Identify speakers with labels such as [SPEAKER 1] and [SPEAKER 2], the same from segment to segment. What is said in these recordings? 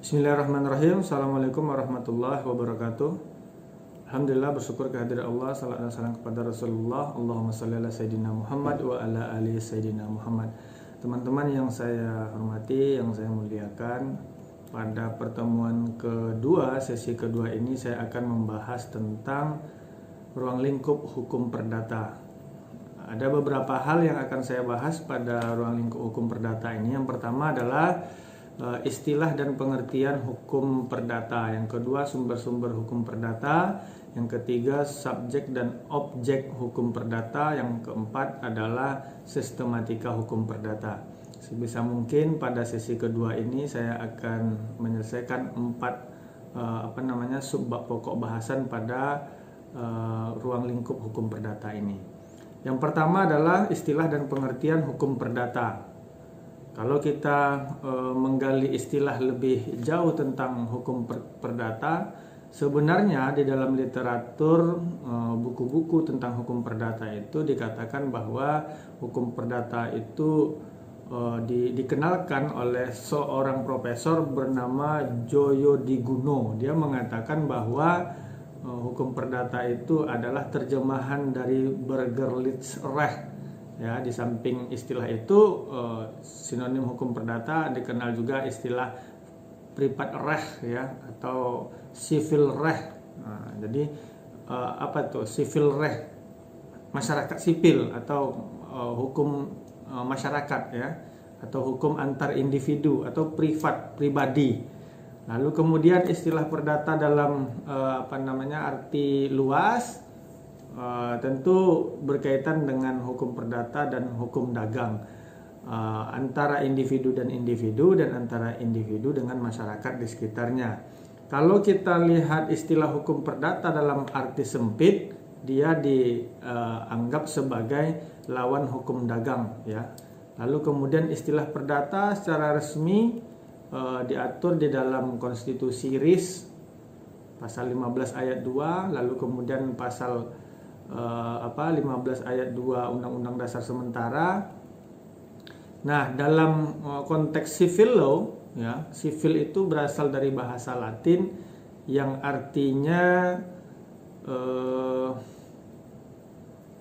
[SPEAKER 1] Bismillahirrahmanirrahim. Assalamualaikum warahmatullahi wabarakatuh. Alhamdulillah, bersyukur kehadirat Allah, salat dan salam kepada Rasulullah. Allahumma shalli ala sayyidina Muhammad wa ala ali sayyidina Muhammad. Teman-teman yang saya hormati, yang saya muliakan, pada pertemuan kedua, sesi kedua ini saya akan membahas tentang ruang lingkup hukum perdata. Ada beberapa hal yang akan saya bahas pada ruang lingkup hukum perdata ini. Yang pertama adalah istilah dan pengertian hukum perdata. Yang kedua, sumber-sumber hukum perdata. Yang ketiga, subjek dan objek hukum perdata. Yang keempat adalah sistematika hukum perdata. Sebisa mungkin pada sesi kedua ini saya akan menyelesaikan 4 subbab pokok bahasan pada ruang lingkup hukum perdata ini. Yang pertama adalah istilah dan pengertian hukum perdata. Kalau kita menggali istilah lebih jauh tentang hukum perdata, sebenarnya di dalam literatur buku-buku tentang hukum perdata itu dikatakan bahwa hukum perdata itu dikenalkan oleh seorang profesor bernama Joyo Diguno. Dia mengatakan bahwa hukum perdata itu adalah terjemahan dari Bürgerliches Recht. Ya, di samping istilah itu sinonim hukum perdata dikenal juga istilah Privatrecht ya, atau civil recht. Nah, jadi apa tuh civil recht? Masyarakat sipil atau hukum masyarakat ya, atau hukum antar individu atau pribadi. Lalu kemudian istilah perdata dalam arti luas tentu berkaitan dengan hukum perdata dan hukum dagang, antara individu dan individu dan antara individu dengan masyarakat di sekitarnya. Kalau kita lihat istilah hukum perdata dalam arti sempit, dia dianggap sebagai lawan hukum dagang ya. Lalu kemudian istilah perdata secara resmi diatur di dalam konstitusi RIS pasal 15 ayat 2, lalu kemudian pasal 15 ayat 2 Undang-Undang Dasar Sementara. Nah, dalam konteks civil law ya, civil itu berasal dari bahasa Latin yang artinya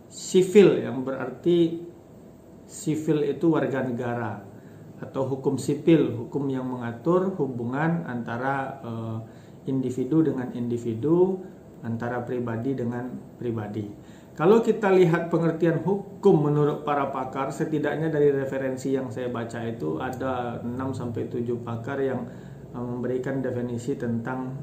[SPEAKER 1] sivil, yang berarti sivil itu warga negara, atau hukum sipil, hukum yang mengatur hubungan antara individu dengan individu, antara pribadi dengan pribadi. Kalau kita lihat pengertian hukum menurut para pakar, setidaknya dari referensi yang saya baca itu ada 6-7 pakar yang memberikan definisi tentang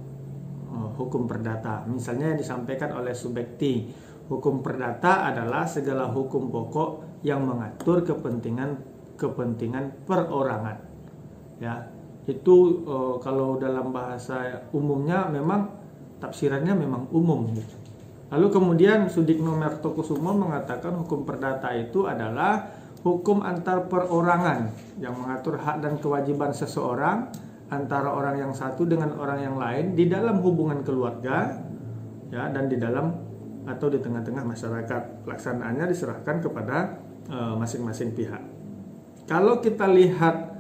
[SPEAKER 1] hukum perdata. Misalnya yang disampaikan oleh Subekti, hukum perdata adalah segala hukum pokok yang mengatur kepentingan perorangan. Ya, itu kalau dalam bahasa umumnya memang tafsirannya memang umum gitu. Lalu kemudian Sudikno Mertokusumo mengatakan hukum perdata itu adalah hukum antar perorangan yang mengatur hak dan kewajiban seseorang antara orang yang satu dengan orang yang lain di dalam hubungan keluarga ya, dan di dalam atau di tengah-tengah masyarakat. Pelaksanaannya diserahkan kepada masing-masing pihak. Kalau kita lihat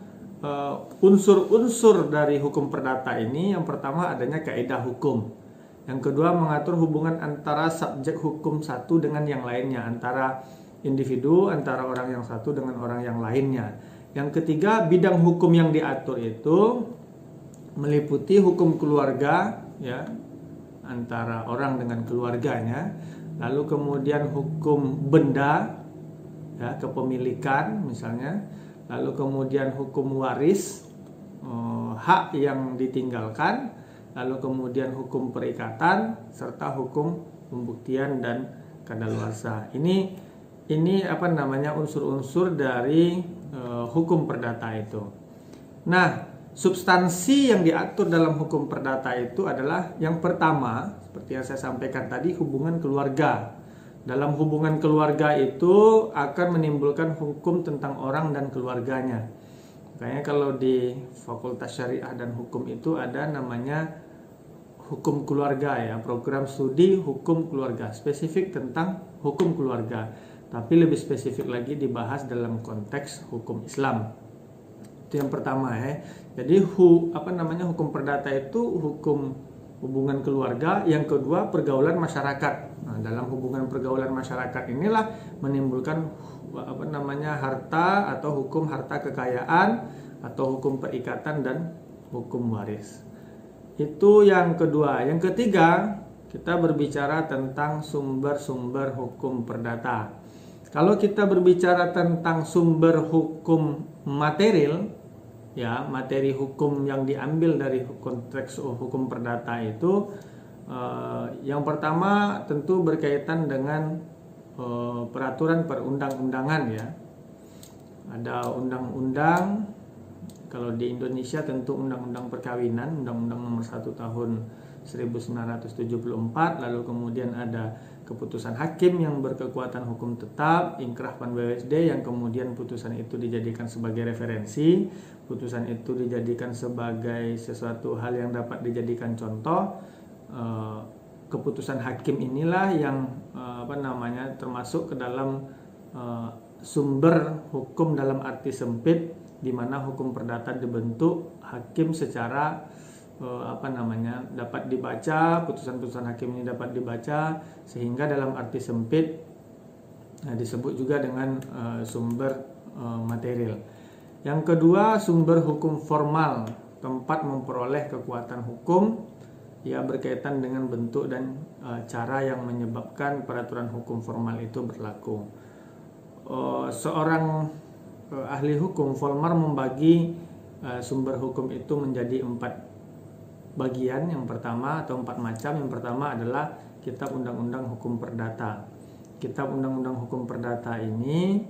[SPEAKER 1] unsur-unsur dari hukum perdata ini, yang pertama adanya kaidah hukum. Yang kedua, mengatur hubungan antara subjek hukum satu dengan yang lainnya, antara individu, antara orang yang satu dengan orang yang lainnya. Yang ketiga, bidang hukum yang diatur itu meliputi hukum keluarga ya, antara orang dengan keluarganya. Lalu kemudian hukum benda ya, kepemilikan misalnya. Lalu kemudian hukum waris, hak yang ditinggalkan. Lalu kemudian hukum perikatan serta hukum pembuktian dan kadaluarsa. Ini unsur-unsur dari hukum perdata itu. Nah, substansi yang diatur dalam hukum perdata itu adalah yang pertama, seperti yang saya sampaikan tadi, hubungan keluarga. Dalam hubungan keluarga itu akan menimbulkan hukum tentang orang dan keluarganya. Makanya kalau di Fakultas Syariah dan Hukum itu ada namanya hukum keluarga ya, program studi hukum keluarga, spesifik tentang hukum keluarga. Tapi lebih spesifik lagi dibahas dalam konteks hukum Islam. Itu yang pertama ya. Jadi hukum perdata itu hukum hubungan keluarga, yang kedua pergaulan masyarakat. Nah, dalam hubungan pergaulan masyarakat inilah menimbulkan harta atau hukum harta kekayaan atau hukum perikatan dan hukum waris. Itu yang kedua. Yang ketiga, kita berbicara tentang sumber-sumber hukum perdata. Kalau kita berbicara tentang sumber hukum material, ya, materi hukum yang diambil dari konteks hukum perdata itu, yang pertama tentu berkaitan dengan peraturan perundang-undangan, ya. Ada undang-undang, kalau di Indonesia tentu undang-undang perkawinan, undang-undang nomor 1 tahun 1974, lalu kemudian ada keputusan hakim yang berkekuatan hukum tetap, Inkrah Van WSD, yang kemudian putusan itu dijadikan sebagai referensi, putusan itu dijadikan sebagai sesuatu hal yang dapat dijadikan contoh. Keputusan hakim inilah yang termasuk ke dalam sumber hukum dalam arti sempit, di mana hukum perdata dibentuk hakim secara dapat dibaca, putusan-putusan hakim ini dapat dibaca, sehingga dalam arti sempit disebut juga dengan sumber material. Yang kedua, sumber hukum formal, tempat memperoleh kekuatan hukum, ya, berkaitan dengan bentuk dan cara yang menyebabkan peraturan hukum formal itu berlaku. Seorang ahli hukum formal membagi sumber hukum itu menjadi 4 bagian. Yang pertama atau 4 macam. Yang pertama adalah Kitab Undang-Undang Hukum Perdata. Kitab Undang-Undang Hukum Perdata ini,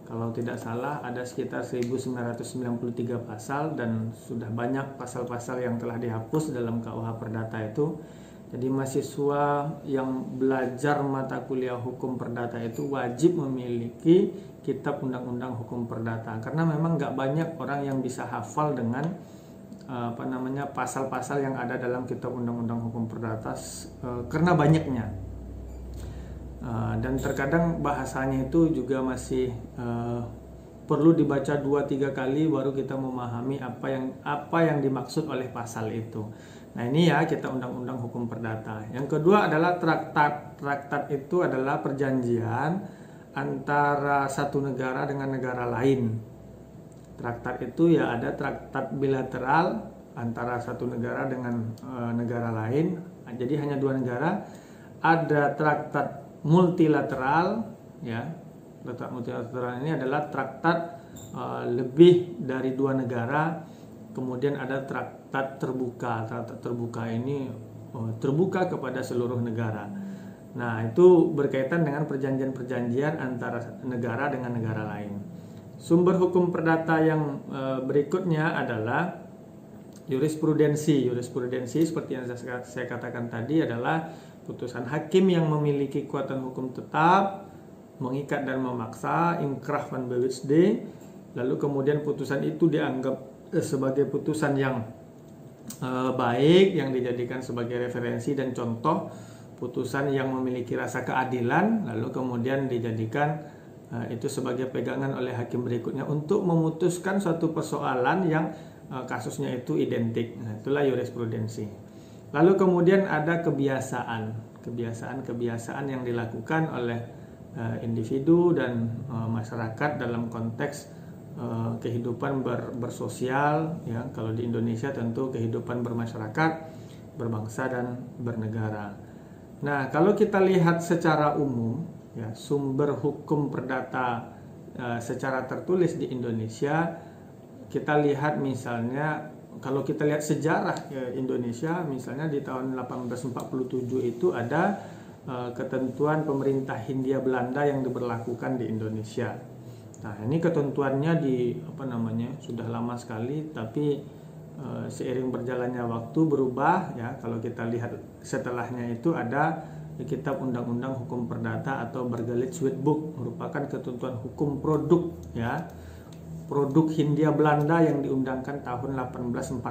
[SPEAKER 1] kalau tidak salah, ada sekitar 1993 pasal, dan sudah banyak pasal-pasal yang telah dihapus dalam KUH Perdata itu. Jadi mahasiswa yang belajar mata kuliah hukum perdata itu wajib memiliki Kitab Undang-Undang Hukum Perdata, karena memang nggak banyak orang yang bisa hafal dengan pasal-pasal yang ada dalam Kitab Undang-Undang Hukum Perdata, karena banyaknya. Dan terkadang bahasanya itu juga masih perlu dibaca 2-3 kali baru kita memahami apa yang dimaksud oleh pasal itu. Nah, ini ya Kitab Undang-Undang Hukum Perdata. Yang kedua adalah traktat. Traktat itu adalah perjanjian antara satu negara dengan negara lain. Traktat itu ya ada traktat bilateral antara satu negara dengan negara lain. Jadi hanya 2 negara. Ada traktat multilateral, ya. Traktat multilateral ini adalah traktat lebih dari 2 negara. Kemudian ada traktat terbuka. Traktat terbuka ini terbuka kepada seluruh negara. Nah, itu berkaitan dengan perjanjian-perjanjian antara negara dengan negara lain. Sumber hukum perdata yang berikutnya adalah jurisprudensi. Jurisprudensi seperti yang saya katakan tadi adalah putusan hakim yang memiliki kekuatan hukum tetap, mengikat dan memaksa, Inkrah Van WSD. Lalu kemudian putusan itu dianggap sebagai putusan yang baik, yang dijadikan sebagai referensi dan contoh, putusan yang memiliki rasa keadilan, lalu kemudian dijadikan itu sebagai pegangan oleh hakim berikutnya untuk memutuskan suatu persoalan yang kasusnya itu identik. Nah, itulah jurisprudensi. Lalu kemudian ada kebiasaan yang dilakukan oleh individu dan masyarakat dalam konteks kehidupan bersosial, ya. Kalau di Indonesia tentu kehidupan bermasyarakat, berbangsa dan bernegara. Nah, kalau kita lihat secara umum, ya, sumber hukum perdata secara tertulis di Indonesia, kita lihat misalnya, kalau kita lihat sejarah Indonesia, misalnya di tahun 1847 itu ada ketentuan pemerintah Hindia Belanda yang diberlakukan di Indonesia. Nah, ini ketentuannya sudah lama sekali, tapi seiring berjalannya waktu berubah, ya. Kalau kita lihat setelahnya itu ada Kitab Undang-Undang Hukum Perdata atau Bergelic Wetboek, merupakan ketentuan hukum produk, ya. Produk Hindia Belanda yang diundangkan tahun 1848.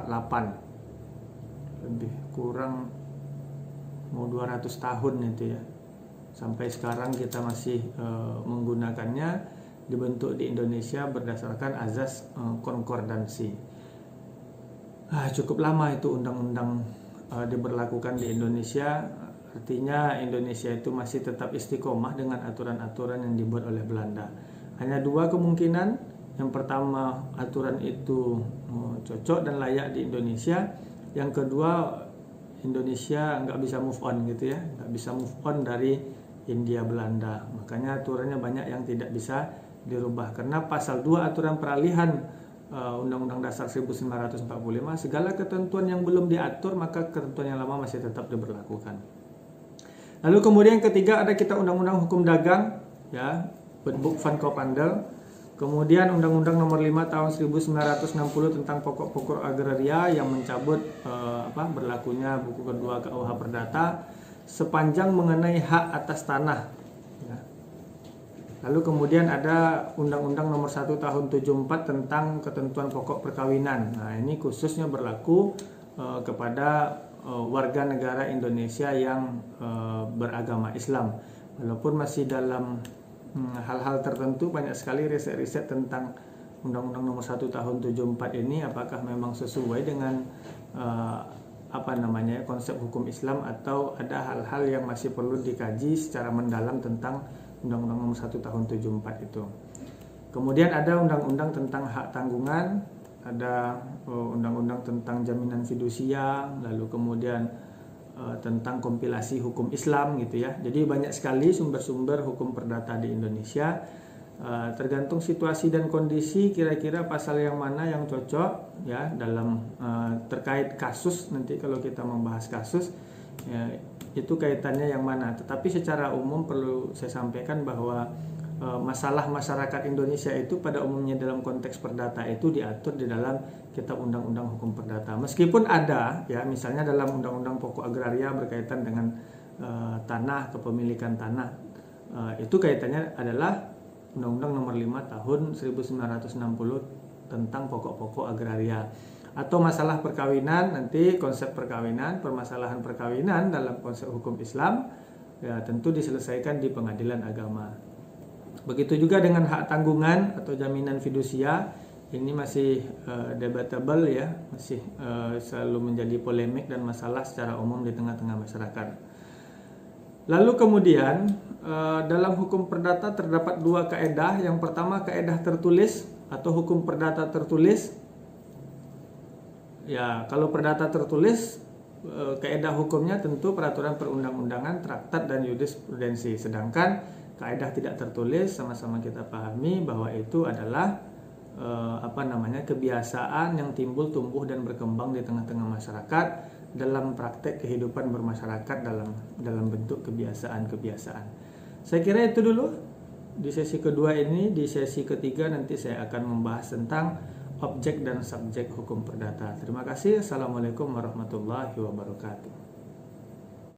[SPEAKER 1] Lebih kurang mau 200 tahun itu, ya. Sampai sekarang kita masih menggunakannya. dibentuk di Indonesia berdasarkan azas konkordansi. Cukup lama itu undang-undang diberlakukan di Indonesia, artinya Indonesia itu masih tetap istiqomah dengan aturan-aturan yang dibuat oleh Belanda. Hanya dua kemungkinan, yang pertama aturan itu cocok dan layak di Indonesia, yang kedua Indonesia nggak bisa move on gitu ya, nggak bisa move on dari Hindia Belanda. Makanya aturannya banyak yang tidak bisa dirubah, karena pasal 2 aturan peralihan Undang-Undang Dasar 1945, segala ketentuan yang belum diatur maka ketentuan yang lama masih tetap diberlakukan. Lalu kemudian yang ketiga ada kita Undang-Undang Hukum Dagang, ya, Wetboek van Koophandel. Kemudian Undang-Undang Nomor 5 Tahun 1960 tentang pokok-pokok agraria yang mencabut berlakunya buku kedua KUH Perdata sepanjang mengenai hak atas tanah. Ya. Lalu kemudian ada Undang-Undang Nomor 1 Tahun 74 tentang ketentuan pokok perkawinan. Nah, ini khususnya berlaku kepada warga negara Indonesia yang beragama Islam. Walaupun masih dalam hal-hal tertentu, banyak sekali riset-riset tentang Undang-Undang Nomor 1 Tahun 74 ini apakah memang sesuai dengan konsep hukum Islam, atau ada hal-hal yang masih perlu dikaji secara mendalam tentang Undang-Undang Nomor 1 Tahun 74 itu. Kemudian ada undang-undang tentang hak tanggungan, ada undang-undang tentang jaminan fidusia, lalu kemudian tentang kompilasi hukum Islam gitu ya. Jadi banyak sekali sumber-sumber hukum perdata di Indonesia. Tergantung situasi dan kondisi, kira-kira pasal yang mana yang cocok ya dalam terkait kasus. Nanti kalau kita membahas kasus ya, itu kaitannya yang mana. Tetapi secara umum perlu saya sampaikan bahwa masalah masyarakat Indonesia itu pada umumnya dalam konteks perdata itu diatur di dalam Kitab Undang-Undang Hukum Perdata. Meskipun ada ya, misalnya dalam Undang-Undang Pokok Agraria berkaitan dengan tanah, kepemilikan tanah, itu kaitannya adalah Undang-Undang Nomor 5 Tahun 1960 tentang pokok-pokok agraria. Atau masalah perkawinan, nanti konsep perkawinan, permasalahan perkawinan dalam konsep hukum Islam ya tentu diselesaikan di pengadilan agama. Begitu juga dengan hak tanggungan atau jaminan fidusia, ini masih debatable ya, masih selalu menjadi polemik dan masalah secara umum di tengah-tengah masyarakat. Lalu kemudian dalam hukum perdata terdapat dua kaedah. Yang pertama kaedah tertulis atau hukum perdata tertulis. Ya, kalau perdata tertulis kaedah hukumnya tentu peraturan perundang-undangan, traktat dan jurisprudensi. Sedangkan kaedah tidak tertulis sama-sama kita pahami bahwa itu adalah kebiasaan yang timbul, tumbuh dan berkembang di tengah-tengah masyarakat dalam praktek kehidupan bermasyarakat dalam bentuk kebiasaan-kebiasaan. Saya kira itu dulu di sesi kedua ini. Di sesi ketiga nanti saya akan membahas tentang objek dan subjek hukum perdata. Terima kasih. Assalamualaikum warahmatullahi wabarakatuh.